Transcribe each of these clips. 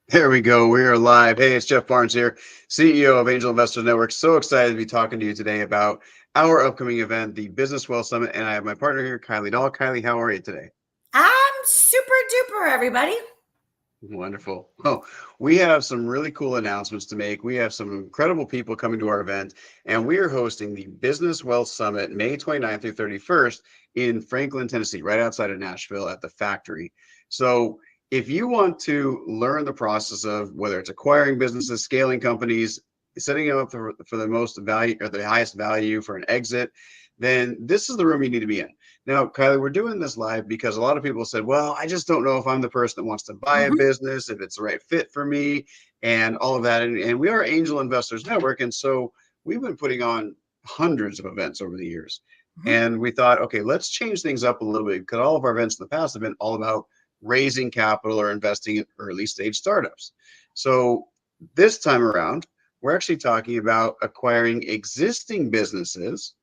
There we go. We are live. Hey, it's Jeff Barnes here, CEO of Angel Investors Network. So excited to be talking to you today about our upcoming event, the Business Wealth Summit. And I have my partner here, Kylie Dahl. Kylie, how are you today? I'm super duper, everybody. Wonderful. Oh, we have some really cool announcements to make. We have some incredible people coming to our event, and we are hosting the Business Wealth Summit May 29th through 31st in Franklin, Tennessee, right outside of Nashville at the factory. So if you want to learn the process of whether it's acquiring businesses, scaling companies, setting them up for the most value or the highest value for an exit, then this is the room you need to be in. Now, Kylie, we're doing this live because a lot of people said, well, I just don't know if I'm the person that wants to buy a Mhm. business, if it's the right fit for me, and all of that. And we are Angel Investors Network. And so we've been putting on hundreds of events over the years. Mhm. And we thought, okay, let's change things up a little bit because all of our events in the past have been all about raising capital or investing in early stage startups. So this time around, we're actually talking about acquiring existing businesses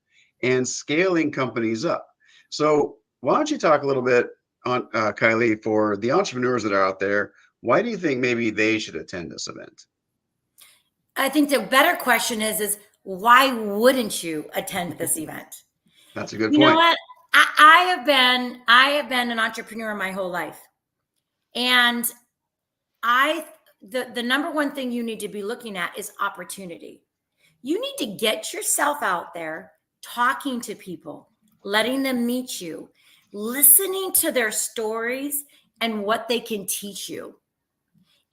and scaling companies up. So why don't you talk a little bit on Kylie for the entrepreneurs that are out there? Why do you think maybe they should attend this event? I think the better question is why wouldn't you attend this event? That's a good You know point. what? I have been an entrepreneur my whole life, and I the number one thing you need to be looking at is opportunity. You need to get yourself out there, talking to people, letting them meet you, listening to their stories and what they can teach you.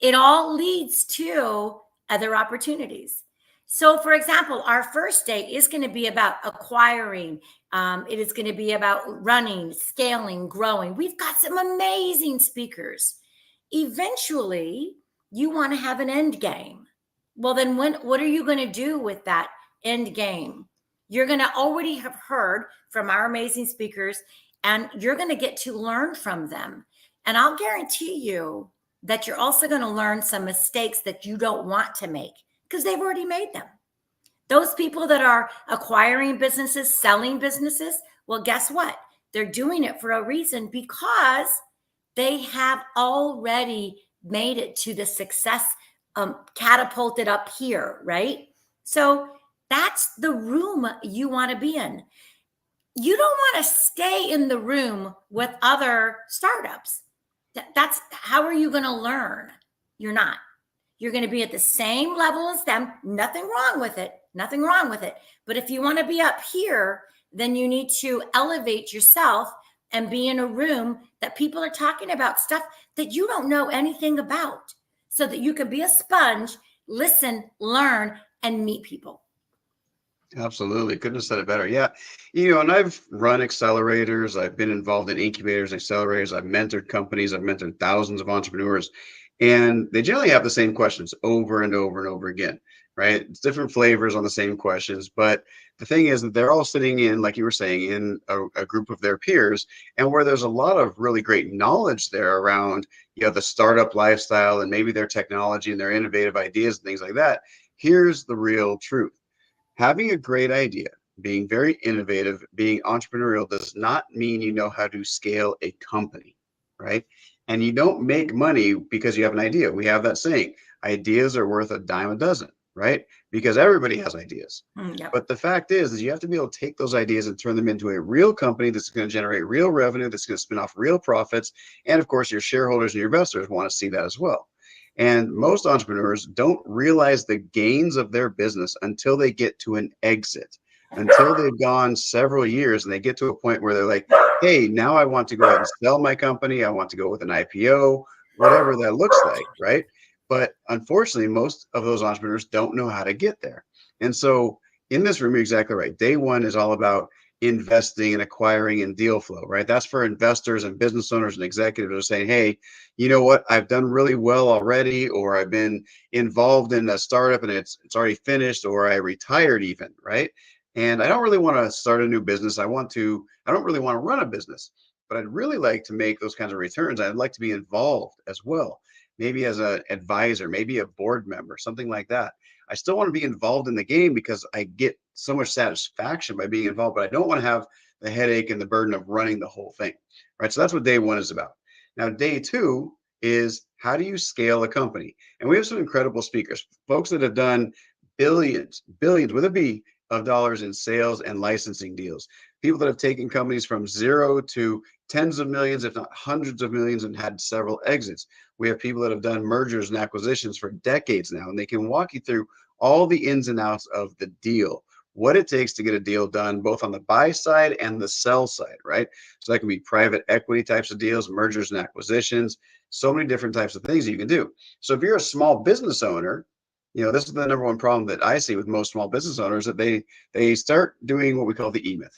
It all leads to other opportunities. So, for example, our first day is going to be about acquiring. It is going to be about running, scaling, growing. We've got some amazing speakers. Eventually, you want to have an end game. Well, then, what are you going to do with that end game? You're going to already have heard from our amazing speakers, and you're going to get to learn from them. And I'll guarantee you, that you're also going to learn some mistakes that you don't want to make because they've already made them. Those people that are acquiring businesses, selling businesses, well, guess what? They're doing it for a reason because they have already made it to the success, catapulted up here, right? So that's the room you want to be in. You don't want to stay in the room with other startups. That's how are you going to learn? You're not. You're going to be at the same level as them. Nothing wrong with it. Nothing wrong with it. But if you want to be up here, then you need to elevate yourself and be in a room that people are talking about stuff that you don't know anything about so that you can be a sponge, listen, learn, and meet people. Absolutely. Couldn't have said it better. Yeah. And I've run accelerators. I've been involved in incubators, accelerators. I've mentored companies. I've mentored thousands of entrepreneurs. And they generally have the same questions over and over and over again, right? It's different flavors on the same questions. But the thing is that they're all sitting in, like you were saying, in a group of their peers, and where there's a lot of really great knowledge there around, the startup lifestyle and maybe their technology and their innovative ideas and things like that. Here's the real truth. Having a great idea, being very innovative, being entrepreneurial does not mean you know how to scale a company, right? And you don't make money because you have an idea. We have that saying, ideas are worth a dime a dozen, right? Because everybody has ideas. Yep. But the fact is you have to be able to take those ideas and turn them into a real company that's going to generate real revenue, that's going to spin off real profits. And of course, your shareholders and your investors want to see that as well. And most entrepreneurs don't realize the gains of their business until they get to an exit, until they've gone several years and they get to a point where they're like, hey, now I want to go ahead and sell my company. I want to go with an IPO, whatever that looks like, right? But unfortunately, most of those entrepreneurs don't know how to get there. And so in this room, you're exactly right. Day one is all about investing and acquiring and deal flow, right? That's for investors and business owners and executives who are saying, hey, you know what, I've done really well already, or I've been involved in a startup and it's already finished, or I retired even, right? And I don't really want to start a new business. I don't really want to run a business, but I'd really like to make those kinds of returns. I'd like to be involved as well, maybe as an advisor, maybe a board member, something like that. I still want to be involved in the game because I get so much satisfaction by being involved, but I don't want to have the headache and the burden of running the whole thing, right? So that's what day one is about. Now, day two is how do you scale a company? And we have some incredible speakers, folks that have done billions with a B of dollars in sales and licensing deals. People that have taken companies from zero to tens of millions, if not hundreds of millions, and had several exits. We have people that have done mergers and acquisitions for decades now, and they can walk you through all the ins and outs of the deal, what it takes to get a deal done, both on the buy side and the sell side, right? So that can be private equity types of deals, mergers and acquisitions, so many different types of things you can do. So if you're a small business owner, this is the number one problem that I see with most small business owners, that they start doing what we call the E-myth.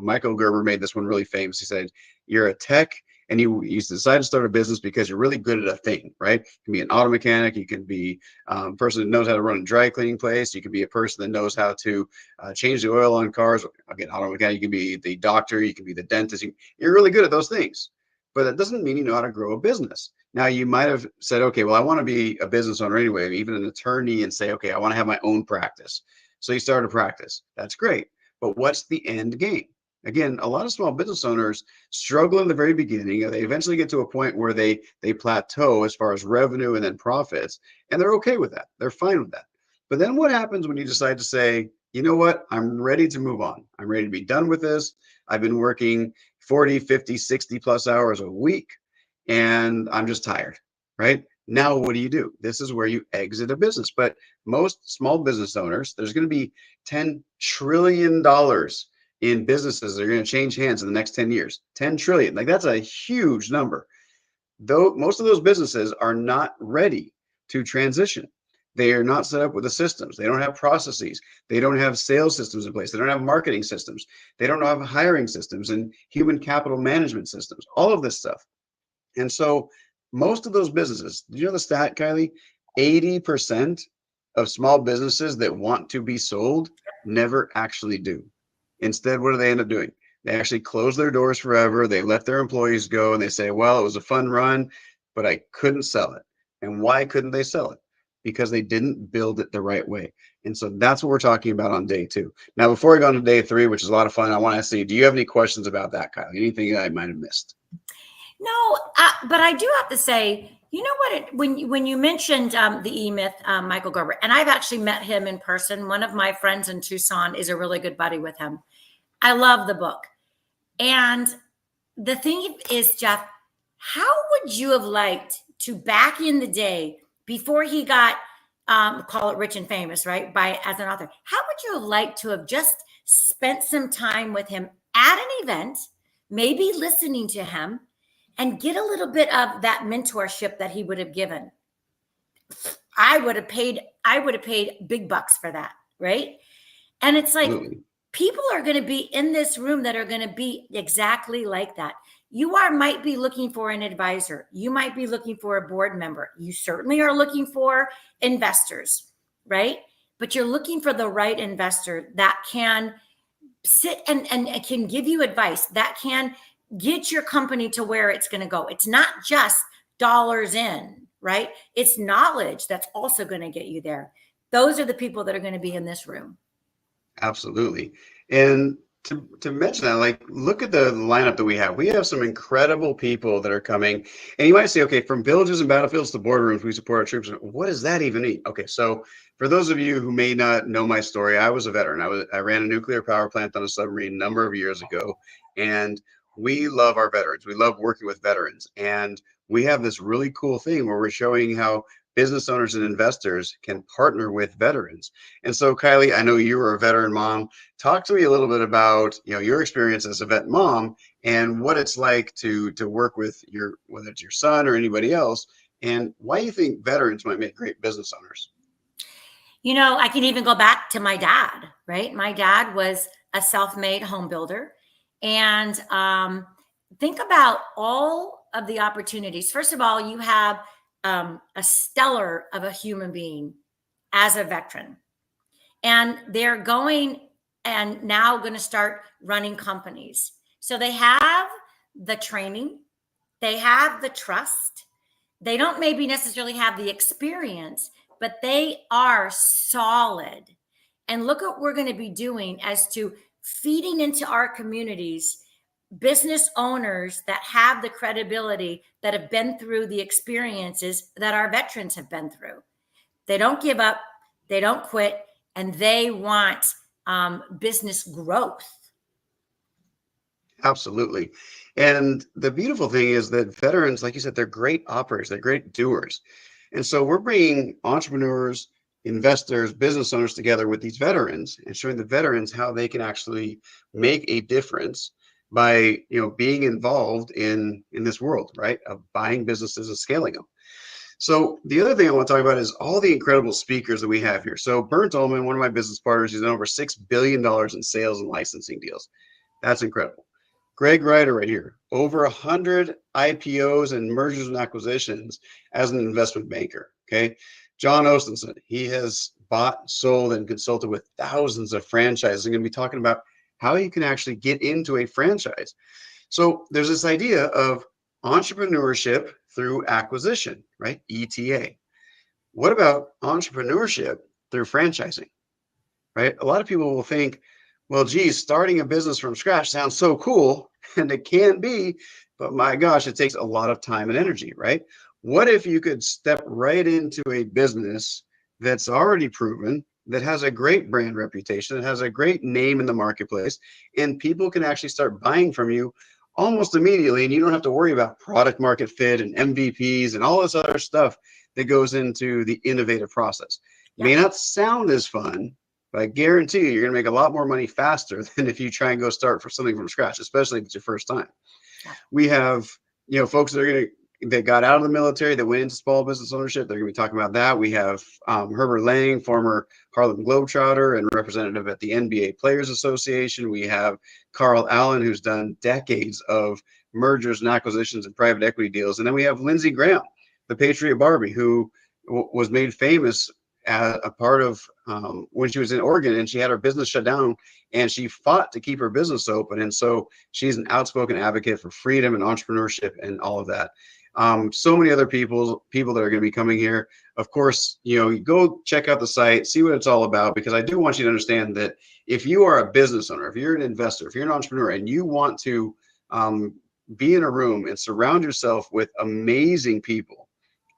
Michael Gerber made this one really famous. He said, you're a tech and you decide to start a business because you're really good at a thing, right? You can be an auto mechanic. You can be a person that knows how to run a dry cleaning place. You can be a person that knows how to change the oil on cars. Again, auto mechanic. You can be the doctor. You can be the dentist. You're really good at those things. But that doesn't mean you know how to grow a business. Now, you might have said, okay, well, I want to be a business owner anyway, even an attorney, and say, okay, I want to have my own practice. So you start a practice. That's great. But what's the end game? Again, a lot of small business owners struggle in the very beginning. They eventually get to a point where they plateau as far as revenue and then profits, and they're okay with that. They're fine with that. But then what happens when you decide to say, you know what, I'm ready to move on. I'm ready to be done with this. I've been working 40, 50, 60 plus hours a week, and I'm just tired, right? Now, what do? This is where you exit a business. But most small business owners, there's going to be $10 trillion in businesses that are going to change hands in the next 10 years. 10 trillion. Like, that's a huge number. Though most of those businesses are not ready to transition. They are not set up with the systems. They don't have processes. They don't have sales systems in place. They don't have marketing systems. They don't have hiring systems and human capital management systems, all of this stuff. And so most of those businesses, do you know the stat, Kylie? 80% of small businesses that want to be sold never actually do. Instead, what do they end up doing? They actually close their doors forever. They let their employees go and they say, well, it was a fun run, but I couldn't sell it. And why couldn't they sell it? Because they didn't build it the right way. And so that's what we're talking about on day 2. Now, before I go on to day 3, which is a lot of fun, I want to see, do you have any questions about that, Kylie? Anything that I might have missed? No, but I do have to say, you know what? When you mentioned the E-Myth, Michael Gerber, and I've actually met him in person. One of my friends in Tucson is a really good buddy with him. I love the book. And the thing is, Jeff, how would you have liked to, back in the day, before he got call it rich and famous, right, as an author, how would you have liked to have just spent some time with him at an event, maybe listening to him, and get a little bit of that mentorship that he would have given? I would have paid big bucks for that, right? And it's like, Absolutely. People are going to be in this room that are going to be exactly like that. You might be looking for an advisor. You might be looking for a board member. You certainly are looking for investors, right? But you're looking for the right investor that can sit and can give you advice, that can get your company to where it's going to go. It's not just dollars in, right? It's knowledge that's also going to get you there. Those are the people that are going to be in this room. Absolutely. And to mention that, like, look at the lineup that we have. We have some incredible people that are coming. And you might say, okay, from villages and battlefields to boardrooms, we support our troops. What does that even mean? Okay, so for those of you who may not know my story, I was a veteran. I ran a nuclear power plant on a submarine a number of years ago. And we love our veterans. We love working with veterans. And we have this really cool thing where we're showing how business owners and investors can partner with veterans. And so, Kylie, I know you were a veteran mom. Talk to me a little bit about, your experience as a vet mom and what it's like to work with whether it's your son or anybody else, and why you think veterans might make great business owners. I can even go back to my dad, right? My dad was a self-made home builder. And think about all of the opportunities. First of all, you have a stellar of a human being as a veteran. And they're going and now going to start running companies. So they have the training, they have the trust. They don't maybe necessarily have the experience, but they are solid. And look what we're going to be doing as to feeding into our communities business owners that have the credibility, that have been through the experiences that our veterans have been through. They don't give up, they don't quit, and they want business growth. Absolutely. And the beautiful thing is that veterans, like you said, they're great operators, they're great doers. And so we're bringing entrepreneurs, investors, business owners together with these veterans and showing the veterans how they can actually make a difference by, being involved in this world, right? Of buying businesses and scaling them. So the other thing I want to talk about is all the incredible speakers that we have here. So Bernd Ullman, one of my business partners, he's done over $6 billion in sales and licensing deals. That's incredible. Greg Ryder right here, over 100 IPOs and mergers and acquisitions as an investment banker, okay? John Ostenson, he has bought, sold, and consulted with thousands of franchises. I'm going to be talking about how you can actually get into a franchise. So there's this idea of entrepreneurship through acquisition, right? ETA. What about entrepreneurship through franchising, right? A lot of people will think, well, geez, starting a business from scratch sounds so cool, and it can be, but my gosh, it takes a lot of time and energy, right? What if you could step right into a business that's already proven, that has a great brand reputation, that has a great name in the marketplace, and people can actually start buying from you almost immediately, and you don't have to worry about product market fit and MVPs and all this other stuff that goes into the innovative process. Yeah. May not sound as fun, but I guarantee you, you're going to make a lot more money faster than if you try and go start for something from scratch, especially if it's your first time. Yeah. We have, folks that got out of the military that went into small business ownership. They're going to be talking about that. We have Herbert Lang, former Harlem Globetrotter and representative at the NBA Players Association. We have Carl Allen, who's done decades of mergers and acquisitions and private equity deals. And then we have Lindsey Graham, the Patriot Barbie, who was made famous as a part of when she was in Oregon and she had her business shut down and she fought to keep her business open. And so she's an outspoken advocate for freedom and entrepreneurship and all of that. So many other people that are going to be coming here. Of course, go check out the site, see what it's all about, because I do want you to understand that if you are a business owner, if you're an investor, if you're an entrepreneur and you want to be in a room and surround yourself with amazing people,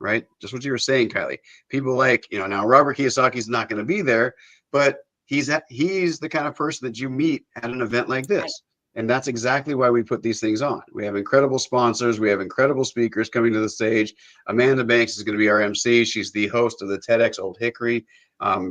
right? Just what you were saying, Kylie. People like, now Robert Kiyosaki's not going to be there, but he's the kind of person that you meet at an event like this. Right. And that's exactly why we put these things on. We have incredible sponsors. We have incredible speakers coming to the stage. Amanda Banks is going to be our MC. She's the host of the TEDx Old Hickory,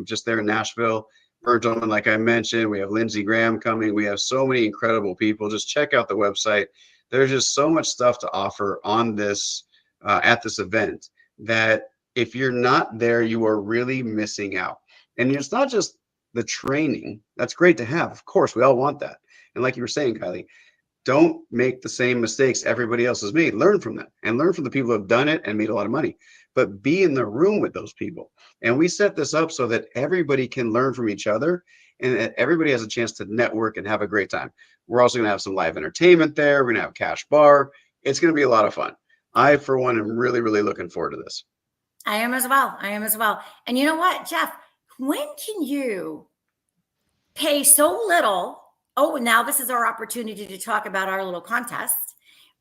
just there in Nashville. Bernd Ullman, like I mentioned, we have Lindsey Graham coming. We have so many incredible people. Just check out the website. There's just so much stuff to offer on this at this event that if you're not there, you are really missing out. And it's not just the training. That's great to have. Of course, we all want that. And like you were saying, Kylie, don't make the same mistakes everybody else has made. Learn from them and learn from the people who have done it and made a lot of money. But be in the room with those people. And we set this up so that everybody can learn from each other and that everybody has a chance to network and have a great time. We're also going to have some live entertainment there. We're going to have a cash bar. It's going to be a lot of fun. I, for one, am really, really looking forward to this. I am as well. And you know what, Jeff? When can you pay so little? Oh, now this is our opportunity to talk about our little contest.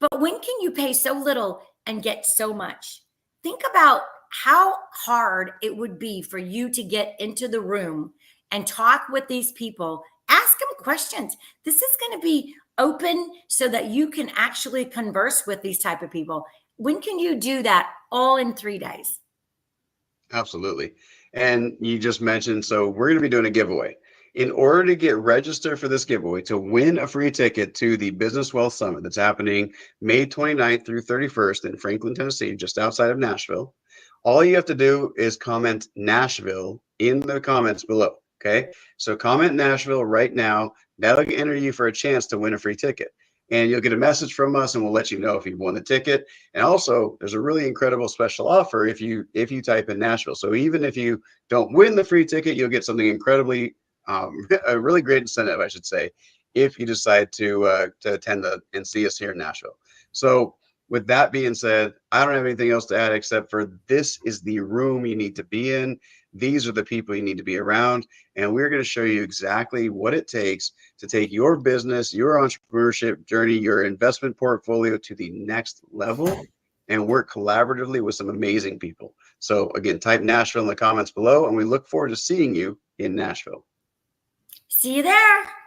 But when can you pay so little and get so much? Think about how hard it would be for you to get into the room and talk with these people. Ask them questions. This is going to be open so that you can actually converse with these type of people. When can you do that? All in 3 days. Absolutely. And you just mentioned, so we're going to be doing a giveaway. In order to get registered for this giveaway, to win a free ticket to the Business Wealth Summit that's happening May 29th through 31st in Franklin, Tennessee, just outside of Nashville, all you have to do is comment Nashville in the comments below, okay? So comment Nashville right now. That'll enter you for a chance to win a free ticket. And you'll get a message from us and we'll let you know if you've won the ticket. And also, there's a really incredible special offer if you type in Nashville. So even if you don't win the free ticket, you'll get something incredibly a really great incentive, I should say, if you decide to attend and see us here in Nashville. So with that being said, I don't have anything else to add except for this is the room you need to be in. These are the people you need to be around. And we're going to show you exactly what it takes to take your business, your entrepreneurship journey, your investment portfolio to the next level and work collaboratively with some amazing people. So again, type Nashville in the comments below, and we look forward to seeing you in Nashville. See you there.